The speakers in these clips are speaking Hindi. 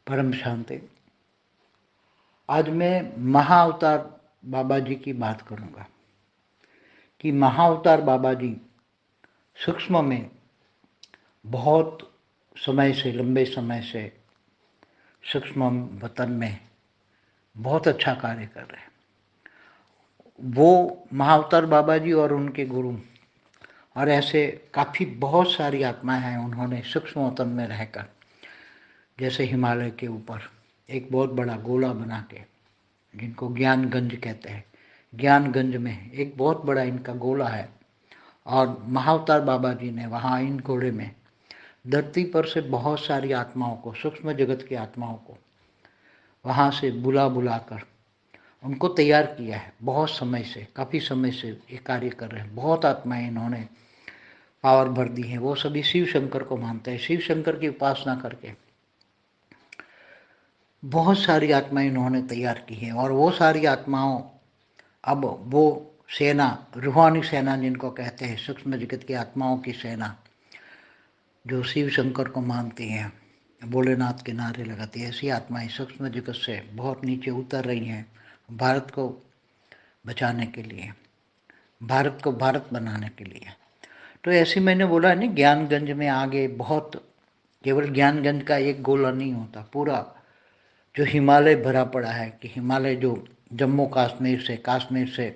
परम शांति। आज मैं महाअवतार बाबा जी की बात करूंगा कि महाअवतार बाबा जी सूक्ष्म में बहुत समय से, लंबे समय से सूक्ष्म वतन में बहुत अच्छा कार्य कर रहे हैं। वो महाअवतार बाबा जी और उनके गुरु और ऐसे काफ़ी बहुत सारी आत्माएं हैं, उन्होंने सूक्ष्म वतन में रहकर, जैसे हिमालय के ऊपर एक बहुत बड़ा गोला बना के, जिनको ज्ञानगंज कहते हैं, ज्ञानगंज में एक बहुत बड़ा इनका गोला है। और महाअवतार बाबा जी ने वहाँ इन गोले में धरती पर से बहुत सारी आत्माओं को, सूक्ष्म जगत की आत्माओं को वहाँ से बुला कर उनको तैयार किया है। बहुत समय से, काफ़ी समय से ये कार्य कर रहे हैं। बहुत आत्माएं इन्होंने पावर भर दी है। वो सभी शिव शंकर को मानते हैं। शिव शंकर की उपासना करके बहुत सारी आत्माएं इन्होंने तैयार की हैं। और वो सारी आत्माओं, अब वो सेना, रूहानी सेना जिनको कहते हैं, सूक्ष्म जगत की आत्माओं की सेना, जो शिव शंकर को मानती हैं, भोलेनाथ के नारे लगाती है, ऐसी आत्माएं सूक्ष्म जगत से बहुत नीचे उतर रही हैं भारत को बचाने के लिए, भारत को भारत बनाने के लिए। तो ऐसे मैंने बोला है ना, ज्ञानगंज में आगे बहुत, केवल ज्ञानगंज का एक गोला नहीं होता, पूरा जो हिमालय भरा पड़ा है, कि हिमालय जो जम्मू कश्मीर से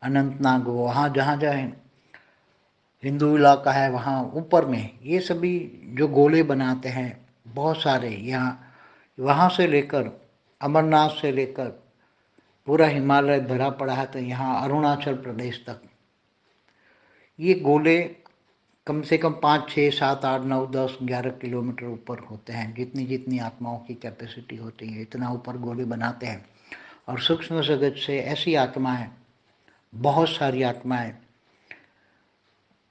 अनंतनाग, वहाँ जहाँ जहाँ हिंदू इलाका है, वहाँ ऊपर में ये सभी जो गोले बनाते हैं बहुत सारे, यहाँ वहाँ से लेकर अमरनाथ से लेकर पूरा हिमालय भरा पड़ा है, तो यहाँ अरुणाचल प्रदेश तक ये गोले कम से कम 5, 6, 7, 8, 9, 10, 11 किलोमीटर ऊपर होते हैं। जितनी जितनी आत्माओं की कैपेसिटी होती है, इतना ऊपर गोले बनाते हैं। और सूक्ष्म जगत से ऐसी आत्माएं, बहुत सारी आत्माएं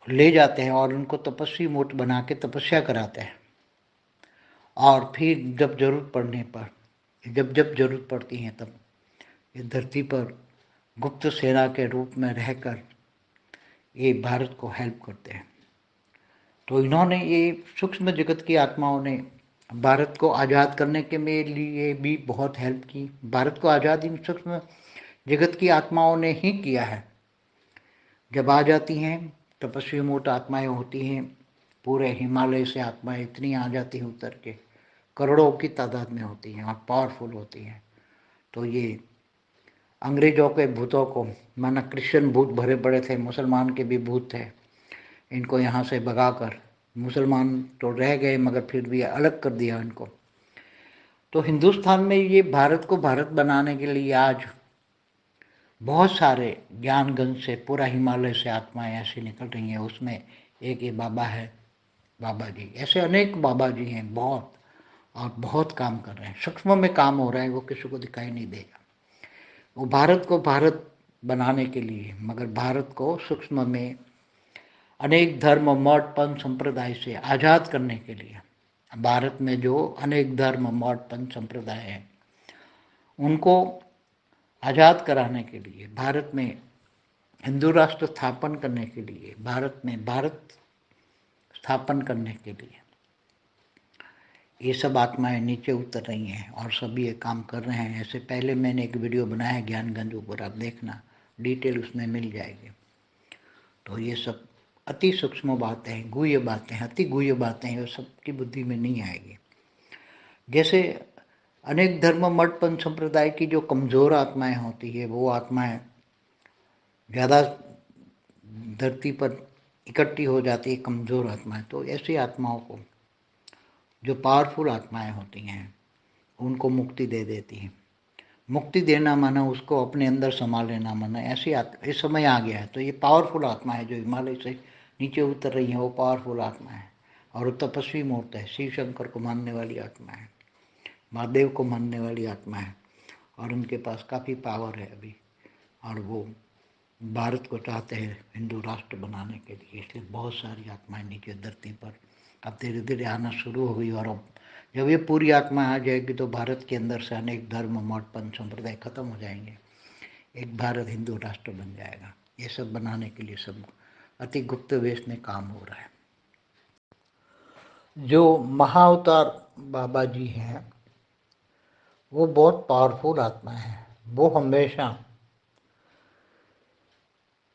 ले जाते हैं और उनको तपस्वी मोट बना के तपस्या कराते हैं। और फिर जब जरूरत पड़ने पर, जब जरूरत पड़ती है, तब ये धरती पर गुप्त सेना के रूप में रहकर ये भारत को हेल्प करते हैं। तो इन्होंने, ये सूक्ष्म जगत की आत्माओं ने भारत को आज़ाद करने के लिए भी बहुत हेल्प की। भारत को आज़ाद इन सूक्ष्म जगत की आत्माओं ने ही किया है। जब आ जाती हैं तपस्वी मोट आत्माएं होती हैं, पूरे हिमालय से आत्माएं इतनी आ जाती हैं उतर के, करोड़ों की तादाद में होती हैं और पावरफुल होती हैं। तो ये अंग्रेजों के भूतों को, माना क्रिश्चियन भूत भरे पड़े थे, मुसलमान के भी भूत थे, इनको यहाँ से भगाकर, मुसलमान तो रह गए मगर फिर भी अलग कर दिया इनको। तो हिंदुस्तान में ये भारत को भारत बनाने के लिए आज बहुत सारे ज्ञानगंज से, पूरा हिमालय से आत्माएं ऐसी निकल रही हैं। उसमें एक ये बाबा है, बाबा जी, ऐसे अनेक बाबा जी हैं बहुत, और बहुत काम कर रहे हैं। सूक्ष्म में काम हो रहा है, वो किसी को दिखाई नहीं देगा। वो भारत को भारत बनाने के लिए, मगर भारत को सूक्ष्म में अनेक धर्म, मठ, पंथ, संप्रदाय से आज़ाद करने के लिए, भारत में जो अनेक धर्म, मठ, पंथ, संप्रदाय हैं, उनको आज़ाद कराने के लिए, भारत में हिंदू राष्ट्र स्थापन करने के लिए, भारत में भारत स्थापन करने के लिए ये सब आत्माएं नीचे उतर रही हैं और सभी ये काम कर रहे हैं। ऐसे पहले मैंने एक वीडियो बनाया है ज्ञानगंज ऊपर, आप देखना, डिटेल उसमें मिल जाएगी। तो ये सब अति सूक्ष्म बातें हैं, गुह्य बातें हैं, अति गुह्य बातें हैं, वो सबकी बुद्धि में नहीं आएगी। जैसे अनेक धर्म, मठ, पंथ, संप्रदाय की जो कमज़ोर आत्माएं होती है, वो आत्माएं ज़्यादा धरती पर इकट्ठी हो जाती है, कमज़ोर आत्माएं। तो ऐसी आत्माओं को, जो पावरफुल आत्माएं होती हैं, उनको मुक्ति दे देती हैं। मुक्ति देना माना उसको अपने अंदर समा लेना, माना ऐसी इस समय आ गया है। तो ये पावरफुल आत्मा है, जो हिमालय से नीचे उतर रही है, वो पावरफुल आत्मा है। और वो तपस्वी मूर्त है, शिव शंकर को मानने वाली आत्मा है, महादेव को मानने वाली आत्मा है, और उनके पास काफ़ी पावर है अभी। और वो भारत को चाहते हैं हिंदू राष्ट्र बनाने के लिए, इसलिए बहुत सारी आत्माएं नीचे धरती पर अब धीरे धीरे आना शुरू हो गई। और अब जब ये पूरी आत्मा आ जाएगी तो भारत के अंदर से अनेक धर्म, मठ, पंथ, संप्रदाय खत्म हो जाएंगे, एक भारत हिंदू राष्ट्र बन जाएगा। ये सब बनाने के लिए सब अति गुप्त वेश में काम हो रहा है। जो महाअवतार बाबा जी हैं, वो बहुत पावरफुल आत्मा है। वो हमेशा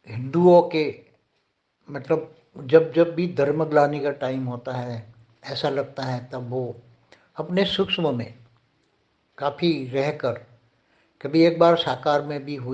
हिंदुओं के मतलब जब जब भी धर्मग्लानि का टाइम होता है, ऐसा लगता है, तब वो अपने सूक्ष्म में काफ़ी रहकर कभी एक बार साकार में भी हुई।